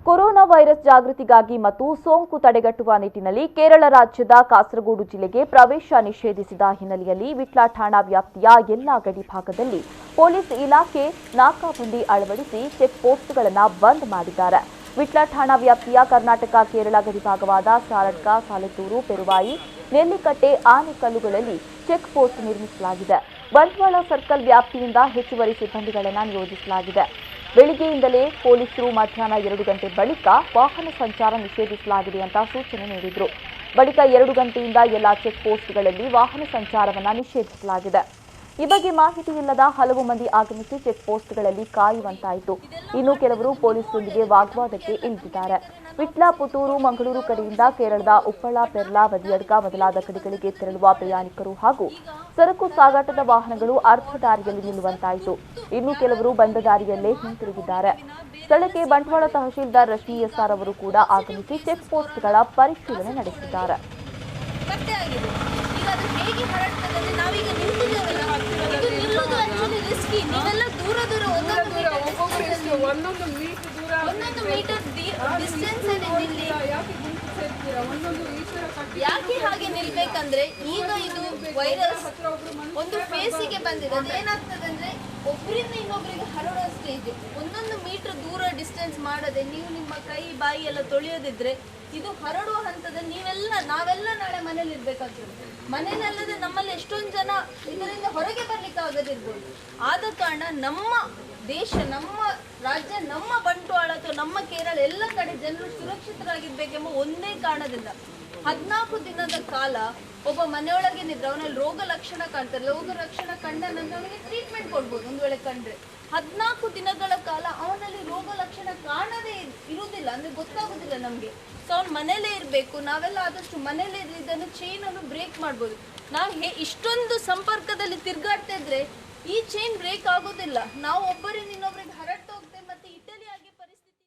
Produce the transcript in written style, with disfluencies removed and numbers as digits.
Corona virus ಜಾಗೃತಿಗಾಗಿ ಮತ್ತು ಸೋಂಕು ತಡೆಗಟ್ಟುವ ನಿಟ್ಟಿನಲ್ಲಿ ಕೇರಳ ರಾಜ್ಯದ ಕಾಸರಗೋಡು ಜಿಲ್ಲೆಗೆ ಪ್ರವೇಶ ನಿಷೇಧಿಸಿದ ಹಿನ್ನೆಲೆಯಲ್ಲಿ ವಿಟ್ಲ ಠಾಣಾ ವ್ಯಾಪ್ತಿಯ ಎಲ್ಲಾ ಗಡಿ ಭಾಗದಲ್ಲಿ ಪೊಲೀಸ್ ಇಲಾಖೆ ನಾಕಾಬಂದಿ ಅಳವಡಿಸಿ ಚೆಕ್ ಪೋಸ್ಟ್ಗಳನ್ನು ಬಂದ್ ಮಾಡಿದ್ದಾರೆ. ವಿಟ್ಲ ಠಾಣಾ ವ್ಯಾಪ್ತಿಯ ಕರ್ನಾಟಕ ಕೇರಳ ಗಡಿಭಾಗವಾದ ಸಾರಡ್ಕ, ಸಾಲೆತ್ತೂರು, ಪೆರುವಾಯಿ, ನೆಲ್ಲಿಕಟ್ಟೆ, ಆನೆಕಲ್ಲುಗಳಲ್ಲಿ ಚೆಕ್ ಪೋಸ್ಟ್ ನಿರ್ಮಿಸಲಾಗಿದೆ. ಬಂಟ್ವಾಳ ಸರ್ಕಲ್ ವ್ಯಾಪ್ತಿಯಿಂದ ಹೆಚ್ಚುವರಿ ಸಿಬ್ಬಂದಿಗಳನ್ನು ನಿಯೋಜಿಸಲಾಗಿದೆ. ಬೆಳಿಗ್ಗೆಯಿಂದಲೇ ಪೊಲೀಸರು ಮಧ್ಯಾಹ್ನ 2 ಗಂಟೆ ಬಳಿಕ ವಾಹನ ಸಂಚಾರ ನಿಷೇಧಿಸಲಾಗಿದೆ ಅಂತ ಸೂಚನೆ ನೀಡಿದ್ರು. ಬಳಿಕ 2 ಗಂಟೆಯಿಂದ ಎಲ್ಲ ಚೆಕ್ ಪೋಸ್ಟ್ಗಳಲ್ಲಿ ವಾಹನ ಸಂಚಾರವನ್ನು ನಿಷೇಧಿಸಲಾಗಿದೆ. ಈ ಬಗ್ಗೆ ಮಾಹಿತಿ ಇಲ್ಲದ ಹಲವು ಮಂದಿ ಆಗಮಿಸಿ ಚೆಕ್ ಪೋಸ್ಟ್ಗಳಲ್ಲಿ ಕಾಯುವಂತಾಯಿತು. ಇನ್ನು ಕೆಲವರು ಪೊಲೀಸರೊಂದಿಗೆ ವಾಗ್ವಾದಕ್ಕೆ ಇಳಿದಿದ್ದಾರೆ. ವಿಟ್ಲ, ಪುತ್ತೂರು, ಮಂಗಳೂರು ಕಡೆಯಿಂದ ಕೇರಳದ ಉಪ್ಪಳ, ಪೆರ್ಲಾ, ಬದಿಯಡ್ಕ ಮೊದಲಾದ ಕಡೆಗಳಿಗೆ ತೆರಳುವ ಪ್ರಯಾಣಿಕರು ಹಾಗೂ ಸರಕು ಸಾಗಾಟದ ವಾಹನಗಳು ಅರ್ಧ ದಾರಿಯಲ್ಲಿ ನಿಲ್ಲುವಂತಾಯಿತು. ಇನ್ನು ಕೆಲವರು ಬಂದ ದಾರಿಯಲ್ಲೇ ಹಿಂತಿರುಗಿದ್ದಾರೆ. ಸ್ಥಳಕ್ಕೆ ಬಂಟ್ವಾಳ ತಹಶೀಲ್ದಾರ್ ರಶ್ಮಿ ಎಸ್ಆರ್ ಅವರು ಕೂಡ ಆಗಮಿಸಿ ಚೆಕ್ ಪೋಸ್ಟ್ಗಳ ಪರಿಶೀಲನೆ ನಡೆಸಿದ್ದಾರೆ. ಯಾಕೆ ಹಾಗೆ ನಿಲ್ಬೇಕಂದ್ರೆ ಈಗ ಇದು ವೈರಸ್ ಒಂದು ಫೇಸಿಗೆ ಬಂದಿದೆ. ಅದೇನಾಗ್ತದೆ ಅಂದ್ರೆ ಒಬ್ಬರಿಂದ ಇನ್ನೊಬ್ಬರಿಗೆ ಹರಡುವ ಸ್ಟೇಜ್. 1 ಮೀಟರ್ ದೂರ ಡಿಸ್ಟೆನ್ಸ್ ಮಾಡದೆ ನೀವು ನಿಮ್ಮ ಕೈ ಬಾಯಿ ಎಲ್ಲ ತೊಳೆಯೋದಿದ್ರೆ ಇದು ಹರಡುವ ಹಂತದಲ್ಲಿ ನಾವೆಲ್ಲ ನಾಳೆ ಮನೇಲಿ ಇರ್ಬೇಕಾಗ್ತದೆ. ಮನೆಯಲ್ಲದೆ ನಮ್ಮಲ್ಲಿ ಎಷ್ಟೊಂದು ಜನ ಇದರಿಂದ ಹೊರಗೆ ಬರ್ಲಿಕ್ಕೆ ಆಗದಿರ್ಬೋದು. ಆದ ಕಾರಣ ನಮ್ಮ ದೇಶ, ನಮ್ಮ ರಾಜ್ಯ, ನಮ್ಮ ಬಂಟ್ವಾಳ ಅಥವಾ ನಮ್ಮ ಕೇರಳ ಎಲ್ಲ ಕಡೆ ಜನರು ಸುರಕ್ಷಿತರಾಗಿರ್ಬೇಕೆಂಬ ಒಂದೇ ಕಾರಣದಿಂದ 14 ದಿನದ ಕಾಲ ಒಬ್ಬ ಮನೆಯೊಳಗೆ ನಿದ್ರೆ ಅವನಲ್ಲಿ ರೋಗ ಲಕ್ಷಣ ಕಾಣ್ತಾರೆ. ರೋಗ ಲಕ್ಷಣ ಕಂಡ ನಂತರ ಅವನಿಗೆ ಟ್ರೀಟ್ಮೆಂಟ್ ಕೊಡ್ಬೋದು. ಒಂದು ವೇಳೆ ಕಂಡ್ರೆ 14 ದಿನಗಳ ಕಾಲ ಅವನಲ್ಲಿ ರೋಗ ಲಕ್ಷಣ ಕಾಣದೇ ಇರುವುದಿಲ್ಲ, ಅಂದ್ರೆ ಗೊತ್ತಾಗುದಿಲ್ಲ ನಮ್ಗೆ. ಸೊ ಅವ್ನು ಮನೇಲೇ ಇರಬೇಕು. ನಾವೆಲ್ಲ ಆದಷ್ಟು ಮನೇಲೇ ಇದನ್ನು ಚೈನ್ ಅನ್ನು ಬ್ರೇಕ್ ಮಾಡ್ಬೋದು. ನಾವು ಇಷ್ಟೊಂದು ಸಂಪರ್ಕದಲ್ಲಿ ತಿರ್ಗಾಡ್ತಾ ಇದ್ರೆ ಈ ಚೈನ್ ಬ್ರೇಕ್ ಆಗೋದಿಲ್ಲ. ನಾವು ಒಬ್ಬರಿಂದ ಇನ್ನೊಬ್ಬರಿಗೆ